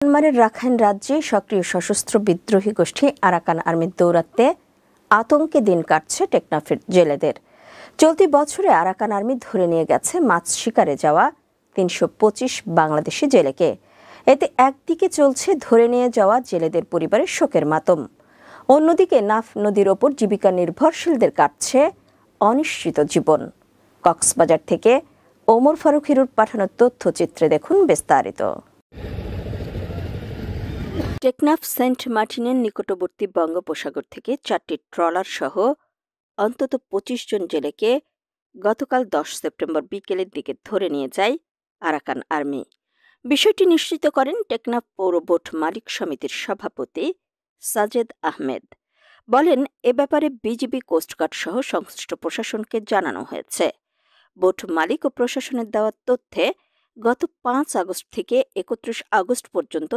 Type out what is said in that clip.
মিয়ানমারের রাখাইন রাজ্যে সক্রিয় সশস্ত্র বিদ্রোহী গোষ্ঠী আরাকান আর্মির দৌরাত্ম্যে আতঙ্কে দিন কাটছে টেকনাফের জেলেদের। চলতি বছরে আরাকান আর্মি ধরে নিয়ে গেছে মাছ শিকারে যাওয়া ৩২৫ বাংলাদেশি জেলেকে। এতে একদিকে চলছে ধরে নিয়ে যাওয়া জেলেদের পরিবারের শোকের মাতম, অন্যদিকে নাফ নদীর ওপর জীবিকা নির্ভরশীলদের কাটছে অনিশ্চিত জীবন। কক্সবাজার থেকে ওমর ফারুক হিরুর পাঠানো তথ্যচিত্রে দেখুন বিস্তারিত। টেকনাফ সেন্ট মার্টিনের নিকটবর্তী বঙ্গোপসাগর থেকে 4টি ট্রলার সহ অন্তত 25 জন জেলেকে গতকাল 10 সেপ্টেম্বর বিকেলের দিকে ধরে নিয়ে যায় আরাকান আর্মি। বিষয়টি নিশ্চিত করেন টেকনাফ পৌর বোট মালিক সমিতির সভাপতি সাজেদ আহমেদ। বলেন, এ ব্যাপারে বিজিবি, কোস্টগার্ড সহ সংশ্লিষ্ট প্রশাসনকে জানানো হয়েছে। বোট মালিক ও প্রশাসনের দেওয়া তথ্যে গত 5 আগস্ট থেকে 31 আগস্ট পর্যন্ত